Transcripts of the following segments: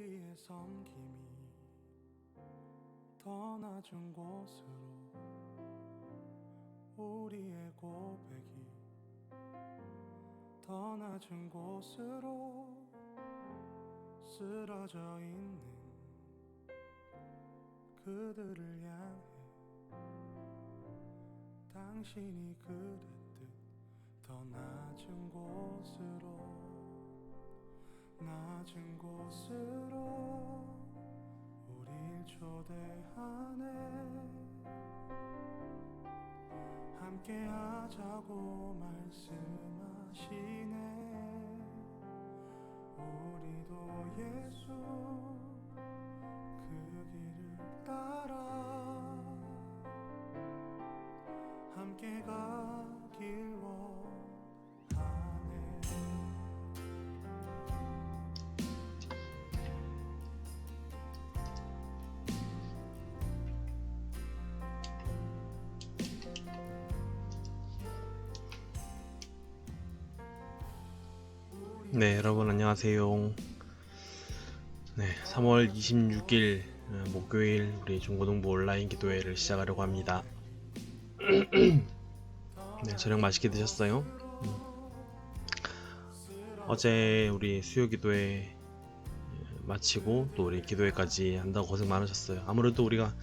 우리의 섬김이 더 낮은 곳으로, 우리의 고백이 더 낮은 곳으로 쓰러져 있는 그들을 향해 당신이 그랬듯 더 낮은 곳으로, 낮은 곳으로 우릴 초대하네. 함께 하자고 말씀하시네. 우리도 예수 그 길을 따라 함께 가길 원하네. 네, 여러분 안녕하세요. 네, 3월 26일 목요일 우리 중고등부 온라인 기도회를 시작하려고 합니다. 네, 저녁 맛있게 드셨어요? 어제 우리 수요 기도회 마치고 또 우리 기도회까지 한다고 고생 많으셨어요. 아무래도 우리가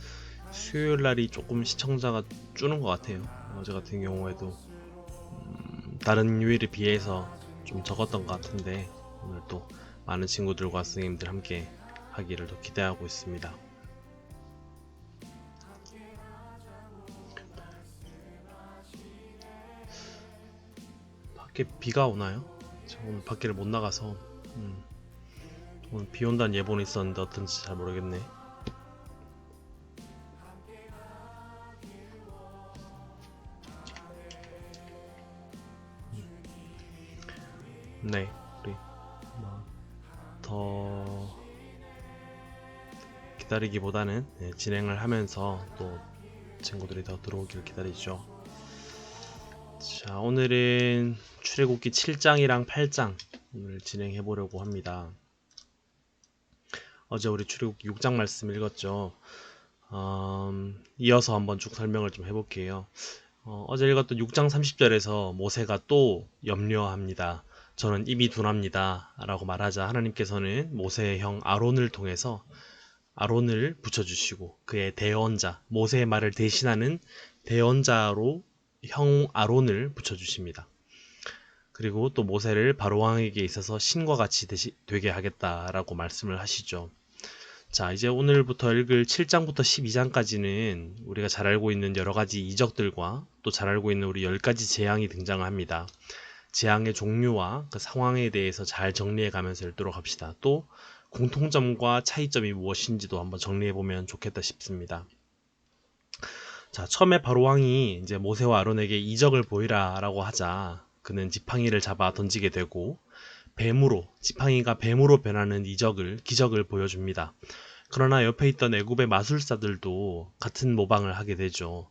수요일 날이 조금 시청자가 줄는 것 같아요. 어제 같은 경우에도 다른 요일에 비해서 좀 적었던 것 같은데, 오늘 또 많은 친구들과 선생님들 함께 하기를 더 기대하고 있습니다. 밖에 비가 오나요? 저 오늘 밖에를 못 나가서 오늘 비 온다는 예보는 있었는데 어떤지 잘 모르겠네. 네, 우리 더 기다리기보다는 진행을 하면서 또 친구들이 더 들어오길 기다리죠. 자, 오늘은 출애굽기 7장이랑 8장 오늘 진행해 보려고 합니다. 어제 우리 출애굽기 6장 말씀 읽었죠. 이어서 한번 쭉 설명을 좀 해볼게요. 어제 읽었던 6장 30절에서 모세가 또 염려합니다. 저는 입이 둔합니다 라고 말하자 하나님께서는 모세의 형 아론을 통해서 아론을 붙여주시고 그의 대언자, 모세의 말을 대신하는 대언자로 형 아론을 붙여주십니다. 그리고 또 모세를 바로왕에게 있어서 신과 같이 되게 하겠다라고 말씀을 하시죠. 자, 이제 오늘부터 읽을 7장부터 12장까지는 우리가 잘 알고 있는 여러 가지 이적들과 또 잘 알고 있는 우리 10가지 재앙이 등장을 합니다. 재앙의 종류와 그 상황에 대해서 잘 정리해 가면서 읽도록 합시다. 또 공통점과 차이점이 무엇인지도 한번 정리해 보면 좋겠다 싶습니다. 자, 처음에 바로왕이 이제 모세와 아론에게 이적을 보이라라고 하자 그는 지팡이를 잡아 던지게 되고 지팡이가 뱀으로 변하는 기적을 보여줍니다. 그러나 옆에 있던 애굽의 마술사들도 같은 모방을 하게 되죠.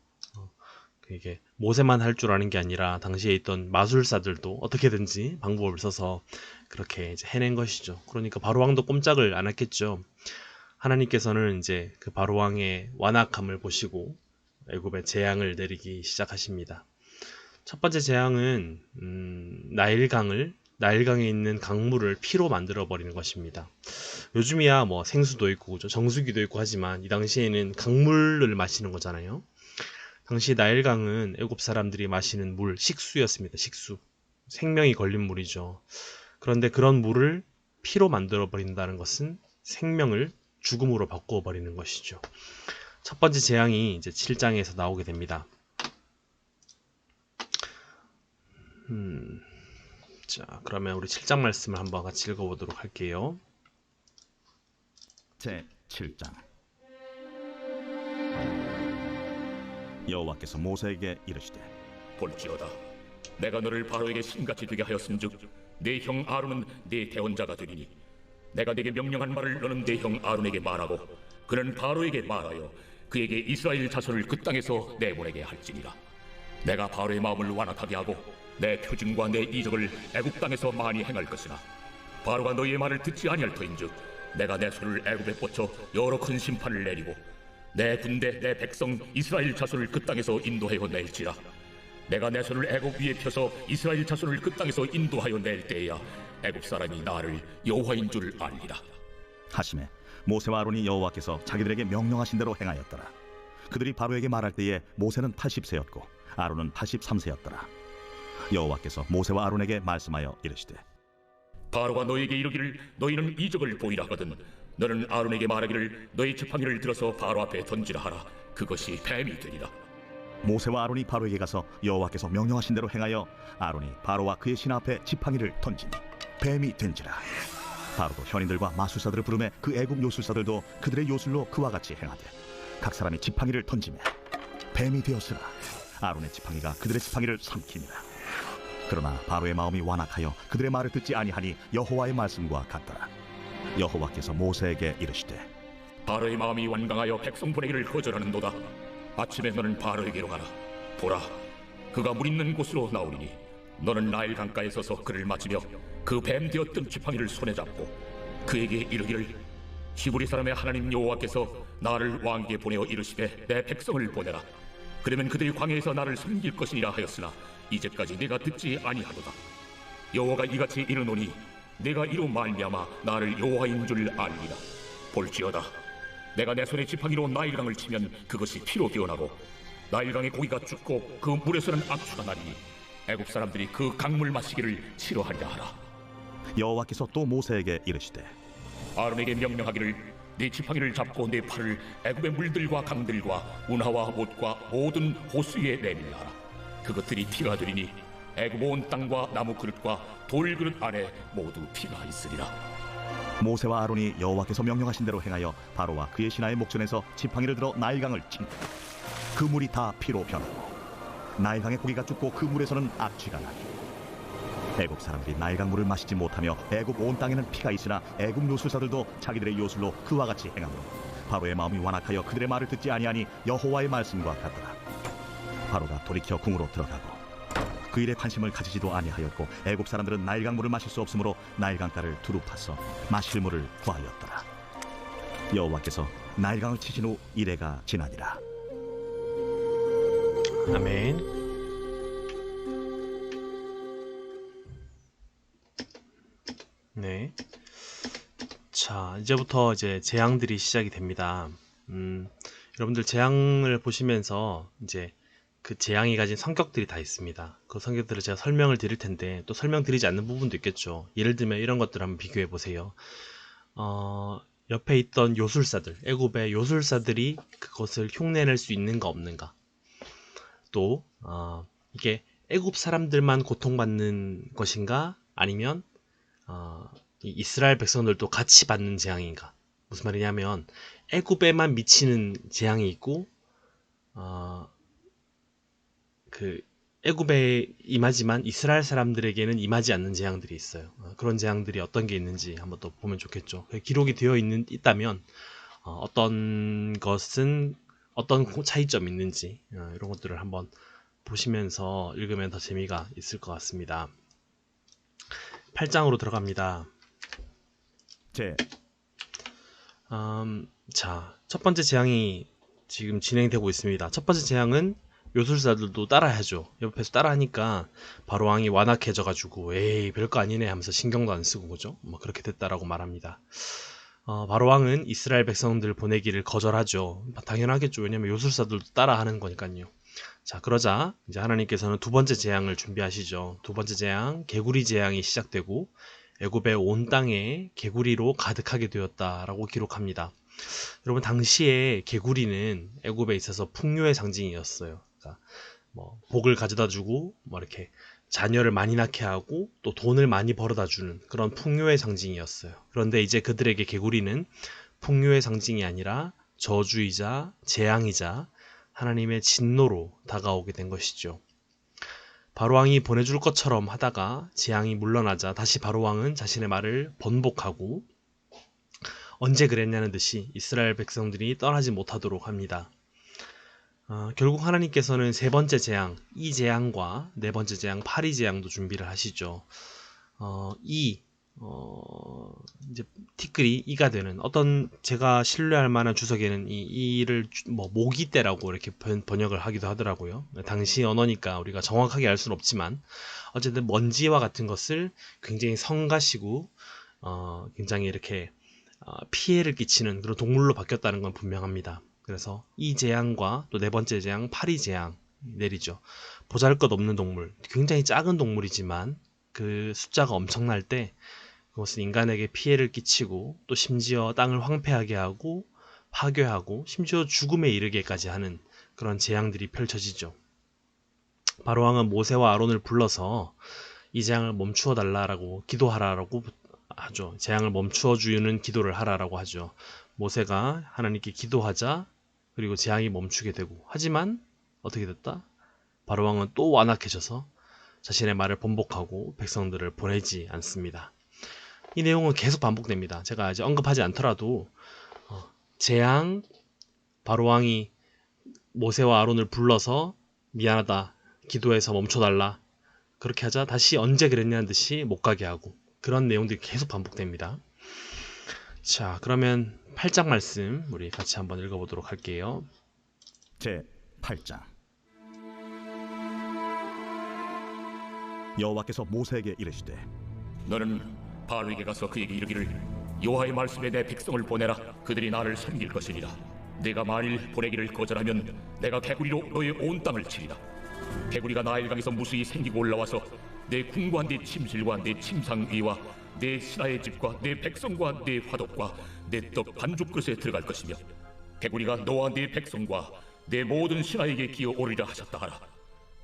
이게 모세만 할 줄 아는 게 아니라 당시에 있던 마술사들도 어떻게든지 방법을 써서 그렇게 이제 해낸 것이죠. 그러니까 바로왕도 꼼짝을 안 했겠죠. 하나님께서는 이제 그 바로왕의 완악함을 보시고 애굽에 재앙을 내리기 시작하십니다. 첫 번째 재앙은 나일강에 있는 강물을 피로 만들어 버리는 것입니다. 요즘이야 뭐 생수도 있고 정수기도 있고 하지만 이 당시에는 강물을 마시는 거잖아요. 당시 나일강은 애굽 사람들이 마시는 식수였습니다. 식수. 생명이 걸린 물이죠. 그런데 그런 물을 피로 만들어 버린다는 것은 생명을 죽음으로 바꾸어 버리는 것이죠. 첫 번째 재앙이 이제 7장에서 나오게 됩니다. 자, 그러면 우리 7장 말씀을 한번 같이 읽어보도록 할게요. 제 7장. 여호와께서 모세에게 이르시되 볼지어다, 내가 너를 바로에게 신같이 되게 하였음즉 네 형 아론은 네 대언자가 되리니 내가 네게 명령한 말을 너는 네 형 아론에게 말하고 그는 바로에게 말하여 그에게 이스라엘 자손을 그 땅에서 내보내게 할지니라. 내가 바로의 마음을 완악하게 하고 내 표징과 내 이적을 애굽 땅에서 많이 행할 것이나 바로가 너희의 말을 듣지 아니할 터인즉 내가 내 손을 애굽에 뻗쳐 여러 큰 심판을 내리고 내 군대 내 백성 이스라엘 자손을 그 땅에서 인도하여 낼지라. 내가 내 손을 애굽 위에 펴서 이스라엘 자손을 그 땅에서 인도하여 낼 때에야 애굽 사람이 나를 여호와인 줄 알리라. 하심에 모세와 아론이 여호와께서 자기들에게 명령하신 대로 행하였더라. 그들이 바로에게 말할 때에 모세는 80세였고 아론은 83세였더라. 여호와께서 모세와 아론에게 말씀하여 이르시되 바로가 너에게 이르기를 너희는 이적을 보이라 하거든 너는 아론에게 말하기를 너희 지팡이를 들어서 바로 앞에 던지라 하라. 그것이 뱀이 되리라. 모세와 아론이 바로에게 가서 여호와께서 명령하신 대로 행하여 아론이 바로와 그의 신 앞에 지팡이를 던지니 뱀이 된지라. 바로도 현인들과 마술사들을 부르매 그 애굽 요술사들도 그들의 요술로 그와 같이 행하되 각 사람이 지팡이를 던지매 뱀이 되었으나 아론의 지팡이가 그들의 지팡이를 삼키니라. 그러나 바로의 마음이 완악하여 그들의 말을 듣지 아니하니 여호와의 말씀과 같더라. 여호와께서 모세에게 이르시되 바로의 마음이 완강하여 백성 보내기를 거절하는도다. 아침에 너는 바로에게로 가라. 보라, 그가 물 있는 곳으로 나오리니 너는 나일 강가에 서서 그를 맞으며 그 뱀 되었던 지팡이를 손에 잡고 그에게 이르기를 히브리 사람의 하나님 여호와께서 나를 왕에게 보내어 이르시되 내 백성을 보내라. 그러면 그들이 광야에서 나를 섬길 것이니라 하였으나 이제까지 내가 듣지 아니하도다. 여호와가 이같이 이르노니 내가 이로 말미암아 나를 여호와인 줄 알리라. 볼지어다, 내가 내 손에 지팡이로 나일강을 치면 그것이 피로 변하고 나일강의 고기가 죽고 그 물에서는 악취가 나리니 애굽 사람들이 그 강물 마시기를 싫어하리라 하라. 여호와께서 또 모세에게 이르시되 아론에게 명령하기를 네 지팡이를 잡고 내 팔을 애굽의 물들과 강들과 운하와 못과 모든 호수에 내밀라 하라. 그것들이 피가 되리니 애굽 온 땅과 나무 그릇과 돌 그릇 안에 모두 피가 있으리라. 모세와 아론이 여호와께서 명령하신 대로 행하여 바로와 그의 신하의 목전에서 지팡이를 들어 나일강을 친다. 그 물이 다 피로 변하고 나일강의 고기가 죽고 그 물에서는 악취가 나니 애굽 사람들이 나일강 물을 마시지 못하며 애굽 온 땅에는 피가 있으나 애굽 요술사들도 자기들의 요술로 그와 같이 행하므로 바로의 마음이 완악하여 그들의 말을 듣지 아니하니 여호와의 말씀과 같더라. 바로가 돌이켜 궁으로 들어가고 그 일에 관심을 가지지도 아니하였고 애굽 사람들은 나일강 물을 마실 수 없으므로 나일강 가를 두루 파서 마실 물을 구하였더라. 여호와께서 나일강을 치신 후 이레가 지나니라. 아멘. 네. 자, 이제부터 이제 재앙들이 시작이 됩니다. 여러분들 재앙을 보시면서 이제 그 재앙이 가진 성격들이 다 있습니다. 그 성격들을 제가 설명을 드릴 텐데 또 설명드리지 않는 부분도 있겠죠. 예를 들면 이런 것들을 한번 비교해 보세요. 옆에 있던 요술사들, 애굽의 요술사들이 그것을 흉내낼 수 있는가 없는가. 또 이게 애굽 사람들만 고통받는 것인가 아니면 이 이스라엘 백성들도 같이 받는 재앙인가. 무슨 말이냐면 애굽에만 미치는 재앙이 있고 그 애굽에 임하지만 이스라엘 사람들에게는 임하지 않는 재앙들이 있어요. 그런 재앙들이 어떤 게 있는지 한번 또 보면 좋겠죠. 기록이 되어 있다면 어떤 것은 어떤 차이점이 있는지 이런 것들을 한번 보시면서 읽으면 더 재미가 있을 것 같습니다. 8장으로 들어갑니다. 자, 첫 번째 재앙이 지금 진행되고 있습니다. 첫 번째 재앙은 요술사들도 따라하죠. 옆에서 따라하니까 바로 왕이 완악해져 가지고 에이 별거 아니네 하면서 신경도 안 쓰고 그죠? 뭐 그렇게 됐다라고 말합니다. 바로 왕은 이스라엘 백성들 보내기를 거절하죠. 당연하겠죠. 왜냐면 요술사들도 따라하는 거니까요. 자, 그러자 이제 하나님께서는 두 번째 재앙을 준비하시죠. 두 번째 재앙, 개구리 재앙이 시작되고 애굽의 온 땅에 개구리로 가득하게 되었다라고 기록합니다. 여러분, 당시에 개구리는 애굽에 있어서 풍요의 상징이었어요. 그러니까 뭐 복을 가져다주고 뭐 이렇게 자녀를 많이 낳게 하고 또 돈을 많이 벌어다주는 그런 풍요의 상징이었어요. 그런데 이제 그들에게 개구리는 풍요의 상징이 아니라 저주이자 재앙이자 하나님의 진노로 다가오게 된 것이죠. 바로왕이 보내줄 것처럼 하다가 재앙이 물러나자 다시 바로왕은 자신의 말을 번복하고 언제 그랬냐는 듯이 이스라엘 백성들이 떠나지 못하도록 합니다. 결국 하나님께서는 세 번째 재앙, 이 재앙과 네 번째 재앙, 파리 재앙도 준비를 하시죠. 이 이제 티끌이 이가 되는 어떤 제가 신뢰할 만한 주석에는 이를 뭐 모기떼라고 이렇게 번역을 하기도 하더라고요. 당시 언어니까 우리가 정확하게 알 수는 없지만 어쨌든 먼지와 같은 것을 굉장히 성가시고 굉장히 이렇게 피해를 끼치는 그런 동물로 바뀌었다는 건 분명합니다. 그래서 이 재앙과 또 네 번째 재앙 파리 재앙 내리죠. 보잘것없는 동물, 굉장히 작은 동물이지만 그 숫자가 엄청날 때 그것은 인간에게 피해를 끼치고 또 심지어 땅을 황폐하게 하고 파괴하고 심지어 죽음에 이르게까지 하는 그런 재앙들이 펼쳐지죠. 바로왕은 모세와 아론을 불러서 이 재앙을 멈추어 달라라고 기도하라라고 하죠. 재앙을 멈추어 주는 기도를 하라라고 하죠. 모세가 하나님께 기도하자 그리고 재앙이 멈추게 되고 하지만 어떻게 됐다? 바로왕은 또 완악해져서 자신의 말을 번복하고 백성들을 보내지 않습니다. 이 내용은 계속 반복됩니다. 제가 이제 언급하지 않더라도 재앙, 바로왕이 모세와 아론을 불러서 미안하다, 기도해서 멈춰달라 그렇게 하자 다시 언제 그랬냐는 듯이 못 가게 하고 그런 내용들이 계속 반복됩니다. 자, 그러면 8장 말씀 우리 같이 한번 읽어보도록 할게요. 제 8장. 여호와께서 모세에게 이르시되 너는 바로에게 가서 그에게 이르기를 여호와의 말씀에 내 백성을 보내라. 그들이 나를 섬길 것이니라. 내가 만일 보내기를 거절하면 내가 개구리로 너의 온 땅을 치리라. 개구리가 나일강에서 무수히 생기고 올라와서 내 궁과 내 침실과 내 침상 위와 내 신하의 집과 내 백성과 내 화덕과 내 떡 반죽 그릇에 들어갈 것이며 개구리가 너와 네 백성과 내 모든 신하에게 기어 오르리라 하셨다 하라.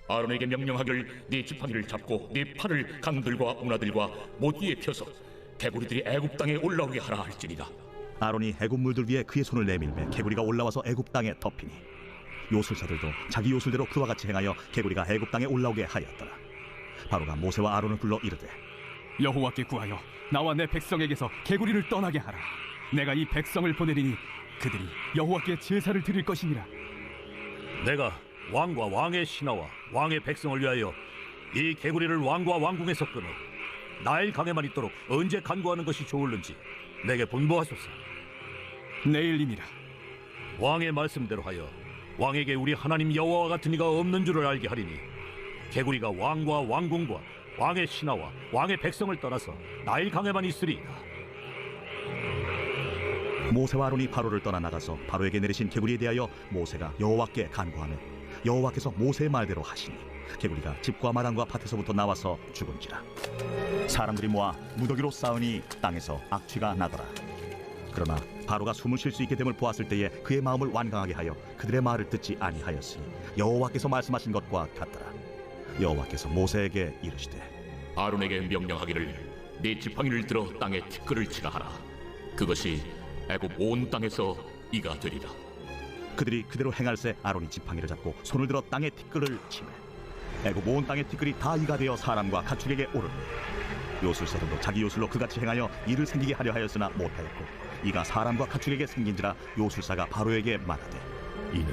아론에게 명령하기를 네 지팡이를 잡고 네 팔을 강들과 운하들과 모띠에 펴서 개구리들이 애굽 땅에 올라오게 하라 할지니라. 아론이 애굽 물들 위에 그의 손을 내밀매 개구리가 올라와서 애굽 땅에 덮이니 요술사들도 자기 요술대로 그와 같이 행하여 개구리가 애굽 땅에 올라오게 하였더라. 바로가 모세와 아론을 불러 이르되 여호와께 구하여 나와 내 백성에게서 개구리를 떠나게 하라. 내가 이 백성을 보내리니 그들이 여호와께 제사를 드릴 것이니라. 내가 왕과 왕의 신하와 왕의 백성을 위하여 이 개구리를 왕과 왕궁에서 끊어 나일 강에만 있도록 언제 간구하는 것이 좋을는지 내게 분부하소서. 내일이니라. 왕의 말씀대로 하여 왕에게 우리 하나님 여호와와 같은 이가 없는 줄을 알게 하리니 개구리가 왕과 왕궁과 왕의 신하와 왕의 백성을 떠나서 나일 강에만 있으리이다. 모세와 아론이 바로를 떠나 나가서 바로에게 내리신 개구리에 대하여 모세가 여호와께 간구하며 여호와께서 모세의 말대로 하시니 개구리가 집과 마당과 밭에서부터 나와서 죽은지라. 사람들이 모아 무더기로 싸우니 땅에서 악취가 나더라. 그러나 바로가 숨을 쉴 수 있게 됨을 보았을 때에 그의 마음을 완강하게 하여 그들의 말을 듣지 아니하였으니 여호와께서 말씀하신 것과 같더라. 여호와께서 모세에게 이르시되 아론에게 명령하기를 네 지팡이를 들어 땅에 티끌을 치라 하라. 그것이 애굽 온 땅에서 이가 되리라. 그들이 그대로 행할새 아론이 지팡이를 잡고 손을 들어 땅에 티끌을 치매 애굽 온 땅의 티끌이 다 이가 되어 사람과 가축에게 오르니 요술사들도 자기 요술로 그같이 행하여 이를 생기게 하려 하였으나 못하였고 이가 사람과 가축에게 생긴지라 요술사가 바로에게 말하되 이는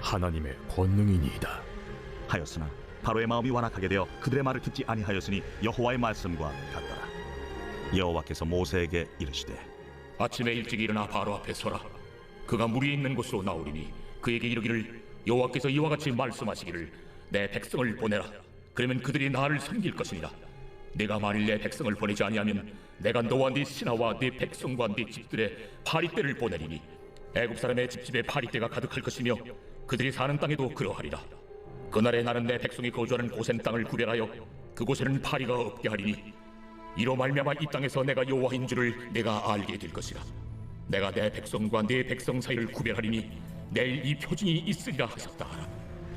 하나님의 권능이니이다 하였으나 바로의 마음이 완악하게 되어 그들의 말을 듣지 아니하였으니 여호와의 말씀과 같더라. 여호와께서 모세에게 이르시되 아침에 일찍 일어나 바로 앞에 서라. 그가 물이 있는 곳으로 나오리니 그에게 이르기를 여호와께서 이와 같이 말씀하시기를 내 백성을 보내라. 그러면 그들이 나를 섬길 것이니라. 내가 만일 내 백성을 보내지 아니하면 내가 너와 네 신하와 네 백성과 네 집들의 파리떼를 보내리니 애굽 사람의 집집에 파리떼가 가득할 것이며 그들이 사는 땅에도 그러하리라. 그날에 나는 내 백성이 거주하는 고센 땅을 구별하여 그곳에는 파리가 없게 하리니 이로 말미암아 이 땅에서 내가 여호와인 줄을 내가 알게 될 것이라. 내가 내 백성과 네 백성 사이를 구별하리니 내일 이 표징이 있으리라 하셨다 하라.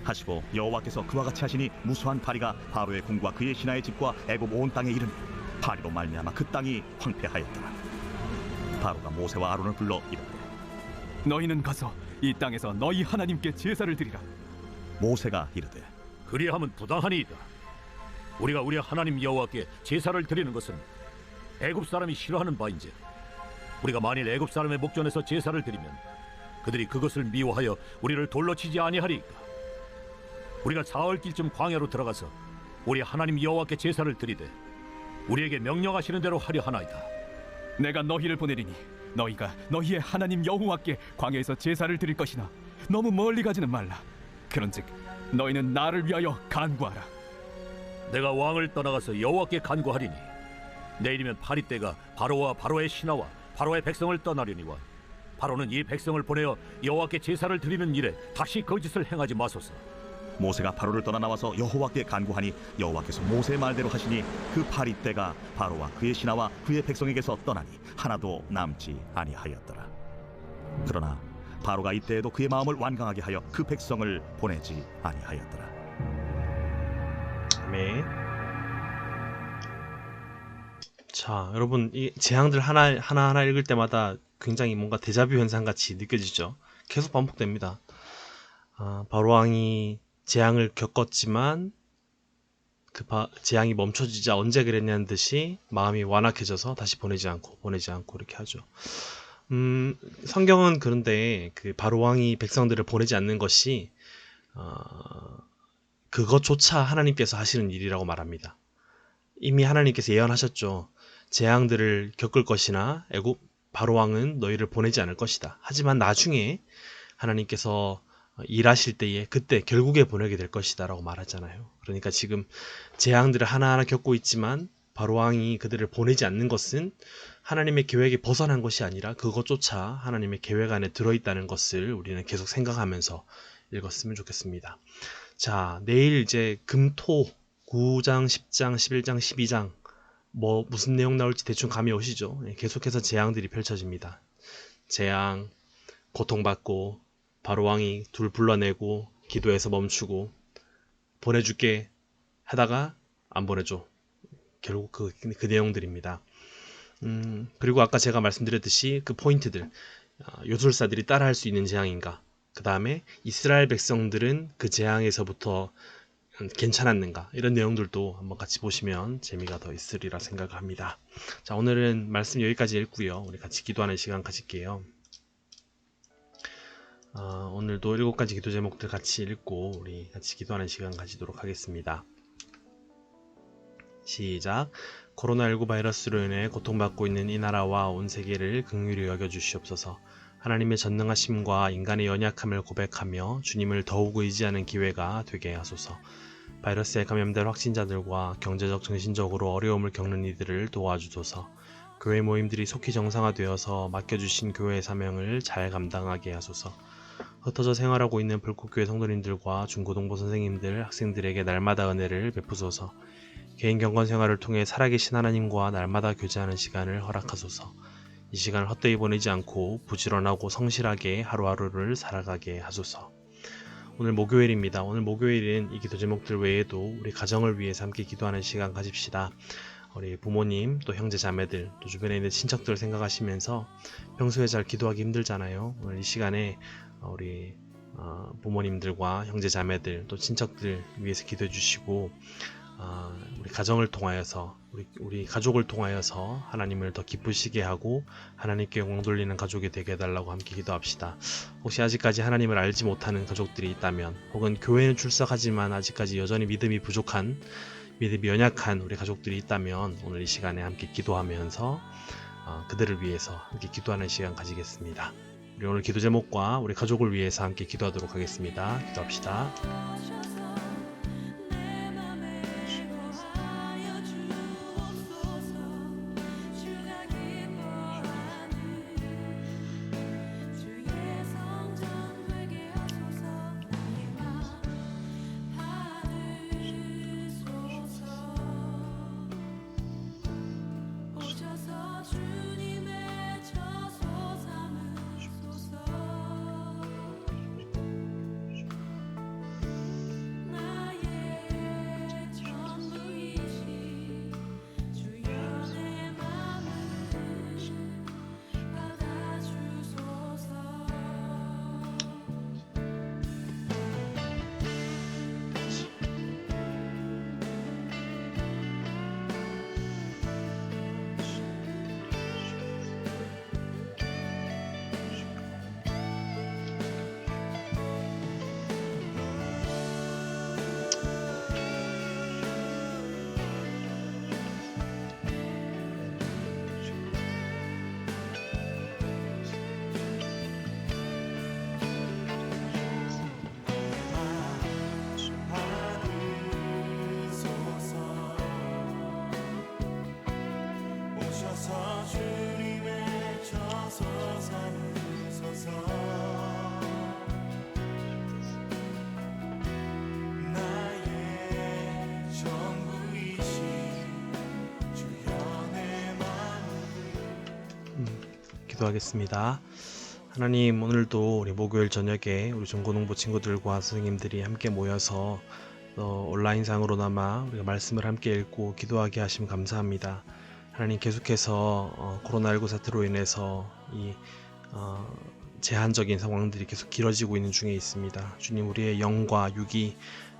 하시고 여호와께서 그와 같이 하시니 무수한 파리가 바로의 궁과 그의 신하의 집과 애굽 온 땅에 이르니 파리로 말미암아 그 땅이 황폐하였더라. 바로가 모세와 아론을 불러 이르되 너희는 가서 이 땅에서 너희 하나님께 제사를 드리라. 모세가 이르되 그리함은 부당하니이다. 우리가 우리 하나님 여호와께 제사를 드리는 것은 애굽 사람이 싫어하는 바인지 우리가 만일 애굽 사람의 목전에서 제사를 드리면 그들이 그것을 미워하여 우리를 돌로 치지 아니하리이까. 우리가 사흘길쯤 광야로 들어가서 우리 하나님 여호와께 제사를 드리되 우리에게 명령하시는 대로 하려 하나이다. 내가 너희를 보내리니 너희가 너희의 하나님 여호와께 광야에서 제사를 드릴 것이나 너무 멀리 가지는 말라. 그런즉 너희는 나를 위하여 간구하라. 내가 왕을 떠나가서 여호와께 간구하리니 내일이면 파리 때가 바로와 바로의 신하와 바로의 백성을 떠나려니와 바로는 이 백성을 보내어 여호와께 제사를 드리는 일에 다시 거짓을 행하지 마소서. 모세가 바로를 떠나 나와서 여호와께 간구하니 여호와께서 모세의 말대로 하시니 그 파리 때가 바로와 그의 신하와 그의 백성에게서 떠나니 하나도 남지 아니하였더라. 그러나 바로가 이때에도 그의 마음을 완강하게 하여 그 백성을 보내지 아니하였더라. 아멘. 자, 여러분, 이 재앙들 하나하나 읽을 때마다 굉장히 뭔가 데자뷰 현상 같이 느껴지죠. 계속 반복됩니다. 바로 왕이 재앙을 겪었지만 그 재앙이 멈춰지자 언제 그랬냐는 듯이 마음이 완악해져서 다시 보내지 않고 이렇게 하죠. 성경은 그런데 그 바로 왕이 백성들을 보내지 않는 것이 그것조차 하나님께서 하시는 일이라고 말합니다. 이미 하나님께서 예언하셨죠. 재앙들을 겪을 것이나 바로 왕은 너희를 보내지 않을 것이다. 하지만 나중에 하나님께서 일하실 때에 그때 결국에 보내게 될 것이다 라고 말하잖아요. 그러니까 지금 재앙들을 하나하나 겪고 있지만 바로 왕이 그들을 보내지 않는 것은 하나님의 계획에 벗어난 것이 아니라 그것조차 하나님의 계획 안에 들어있다는 것을 우리는 계속 생각하면서 읽었으면 좋겠습니다. 자, 내일 이제 금토 9장, 10장, 11장, 12장 무슨 내용 나올지 대충 감이 오시죠? 계속해서 재앙들이 펼쳐집니다. 재앙, 고통받고 바로 왕이 둘 불러내고 기도해서 멈추고 보내줄게 하다가 안 보내줘. 결국 그 내용들입니다. 그리고 아까 제가 말씀드렸듯이 그 포인트들, 요술사들이 따라할 수 있는 재앙인가, 그 다음에 이스라엘 백성들은 그 재앙에서부터 괜찮았는가, 이런 내용들도 한번 같이 보시면 재미가 더 있으리라 생각합니다. 자, 오늘은 말씀 여기까지 읽고요. 우리 같이 기도하는 시간 가질게요. 오늘도 7가지 기도 제목들 같이 읽고 우리 같이 기도하는 시간 가지도록 하겠습니다. 시작. 코로나19 바이러스로 인해 고통받고 있는 이 나라와 온 세계를 긍휼히 여겨주시옵소서. 하나님의 전능하심과 인간의 연약함을 고백하며 주님을 더욱 의지하는 기회가 되게 하소서. 바이러스에 감염된 확진자들과 경제적, 정신적으로 어려움을 겪는 이들을 도와주소서. 교회 모임들이 속히 정상화되어서 맡겨주신 교회의 사명을 잘 감당하게 하소서. 흩어져 생활하고 있는 불국교회 성도님들과 중고등부 선생님들, 학생들에게 날마다 은혜를 베푸소서. 개인 경건 생활을 통해 살아계신 하나님과 날마다 교제하는 시간을 허락하소서. 이 시간을 헛되이 보내지 않고 부지런하고 성실하게 하루하루를 살아가게 하소서. 오늘 목요일입니다. 오늘 목요일은 이 기도 제목들 외에도 우리 가정을 위해서 함께 기도하는 시간 가집시다. 우리 부모님, 또 형제 자매들, 또 주변에 있는 친척들 생각하시면서 평소에 잘 기도하기 힘들잖아요. 오늘 이 시간에 우리 부모님들과 형제 자매들, 또 친척들 위해서 기도해 주시고, 우리 가정을 통하여서 우리 가족을 통하여서 하나님을 더 기쁘시게 하고 하나님께 영광 돌리는 가족이 되게 해달라고 함께 기도합시다. 혹시 아직까지 하나님을 알지 못하는 가족들이 있다면, 혹은 교회는 출석하지만 아직까지 여전히 믿음이 부족한, 믿음이 연약한 우리 가족들이 있다면 오늘 이 시간에 함께 기도하면서 그들을 위해서 함께 기도하는 시간 가지겠습니다. 우리 오늘 기도 제목과 우리 가족을 위해서 함께 기도하도록 하겠습니다. 기도합시다. 기도하겠습니다. 하나님, 오늘도 우리 목요일 저녁에 우리 중고등부 친구들과 선생님들이 함께 모여서 온라인상으로나마 우리가 말씀을 함께 읽고 기도하게 하심 감사합니다. 하나님, 계속해서 코로나19 사태로 인해서 이 제한적인 상황들이 계속 길어지고 있는 중에 있습니다. 주님, 우리의 영과 육이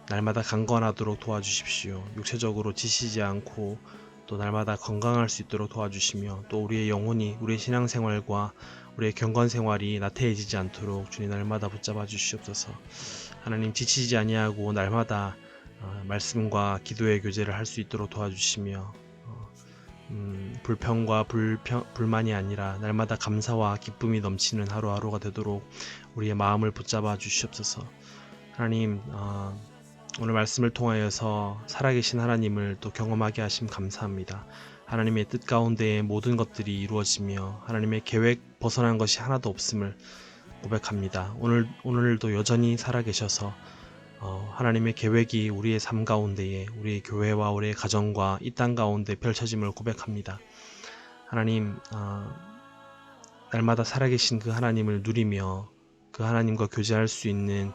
날마다 강건하도록 도와주십시오. 육체적으로 지치지 않고 또 날마다 건강할 수 있도록 도와주시며, 또 우리의 영혼이, 우리의 신앙생활과 우리의 경건생활이 나태해지지 않도록 주님 날마다 붙잡아 주시옵소서. 하나님, 지치지 아니하고 날마다 말씀과 기도의 교제를 할 수 있도록 도와주시며, 불평과 불만이 아니라 날마다 감사와 기쁨이 넘치는 하루하루가 되도록 우리의 마음을 붙잡아 주시옵소서. 하나님, 오늘 말씀을 통하여서 살아계신 하나님을 또 경험하게 하심 감사합니다. 하나님의 뜻 가운데에 모든 것들이 이루어지며 하나님의 계획 벗어난 것이 하나도 없음을 고백합니다. 오늘도 여전히 살아계셔서 하나님의 계획이 우리의 삶 가운데에, 우리의 교회와 우리의 가정과 이 땅 가운데 펼쳐짐을 고백합니다. 하나님, 날마다 살아계신 그 하나님을 누리며 그 하나님과 교제할 수 있는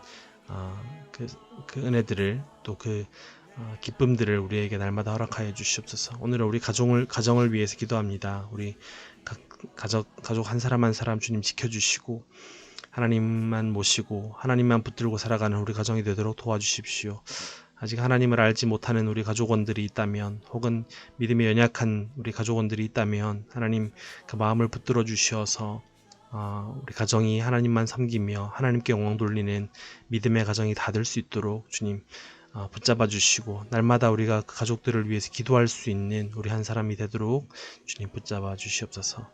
그 은혜들을, 또 그 기쁨들을 우리에게 날마다 허락하여 주시옵소서. 오늘은 우리 가정을 위해서 기도합니다. 우리 가족 한 사람 한 사람 주님 지켜주시고 하나님만 모시고 하나님만 붙들고 살아가는 우리 가정이 되도록 도와주십시오. 아직 하나님을 알지 못하는 우리 가족원들이 있다면, 혹은 믿음이 연약한 우리 가족원들이 있다면 하나님 그 마음을 붙들어 주셔서 우리 가정이 하나님만 섬기며 하나님께 영광 돌리는 믿음의 가정이 다 될 수 있도록 주님 붙잡아 주시고, 날마다 우리가 그 가족들을 위해서 기도할 수 있는 우리 한 사람이 되도록 주님 붙잡아 주시옵소서.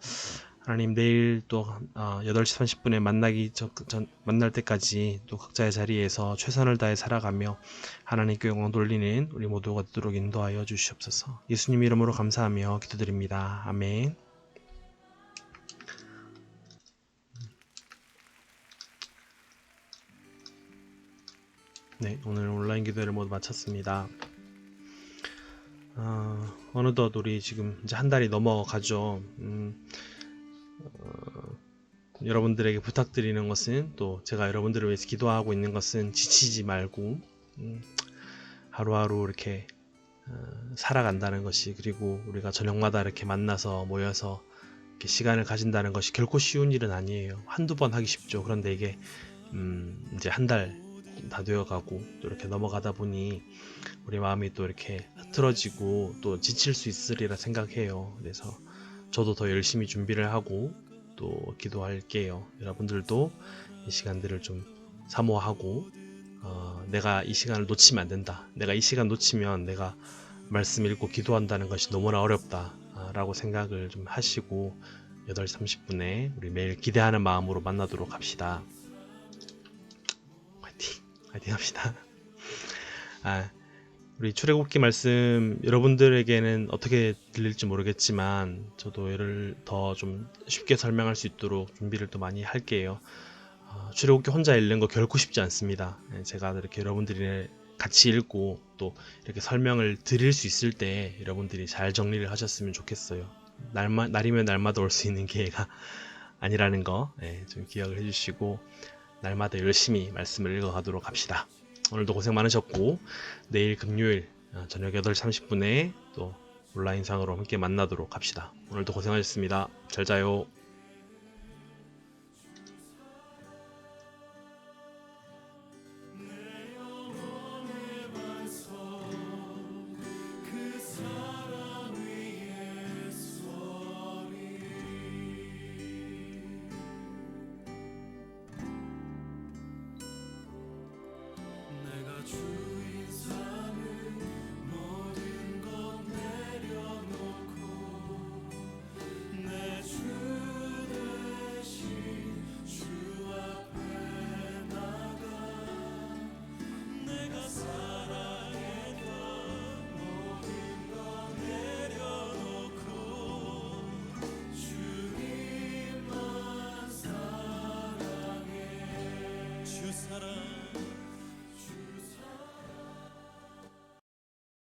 하나님, 내일 또 8시 30분에 만날 때까지 또 각자의 자리에서 최선을 다해 살아가며 하나님께 영광 돌리는 우리 모두가 되도록 인도하여 주시옵소서. 예수님 이름으로 감사하며 기도드립니다. 아멘. 네, 오늘 온라인 기도를 모두 마쳤습니다. 어느덧 우리 지금 이제 한 달이 넘어가죠. 여러분들에게 부탁드리는 것은, 또 제가 여러분들을 위해서 기도하고 있는 것은 지치지 말고 하루하루 이렇게 살아간다는 것이, 그리고 우리가 저녁마다 이렇게 만나서 모여서 이렇게 시간을 가진다는 것이 결코 쉬운 일은 아니에요. 한두 번 하기 쉽죠. 그런데 이게 이제 한 달 다 되어가고 또 이렇게 넘어가다 보니 우리 마음이 또 이렇게 흐트러지고 또 지칠 수 있으리라 생각해요. 그래서 저도 더 열심히 준비를 하고 또 기도할게요. 여러분들도 이 시간들을 좀 사모하고 내가 이 시간을 놓치면 안 된다. 내가 이 시간 놓치면 내가 말씀 읽고 기도한다는 것이 너무나 어렵다 라고 생각을 좀 하시고 8시 30분에 우리 매일 기대하는 마음으로 만나도록 합시다. 화이팅 합시다. 우리 출애굽기 말씀 여러분들에게는 어떻게 들릴지 모르겠지만 저도 얘를 더 좀 쉽게 설명할 수 있도록 준비를 또 많이 할게요. 출애굽기 혼자 읽는 거 결코 쉽지 않습니다. 제가 이렇게 여러분들이 같이 읽고 또 이렇게 설명을 드릴 수 있을 때 여러분들이 잘 정리를 하셨으면 좋겠어요. 날이면 날마다 올 수 있는 기회가 아니라는 거 좀 기억을 해주시고 날마다 열심히 말씀을 읽어가도록 합시다. 오늘도 고생 많으셨고 내일 금요일 저녁 8시 30분에 또 온라인상으로 함께 만나도록 합시다. 오늘도 고생하셨습니다. 잘 자요. 주인 삼은 모든 것 내려놓고 내 주 대신 주 앞에 나가 내가 사랑했던 모든 것 내려놓고 주님만 사랑해 주 사랑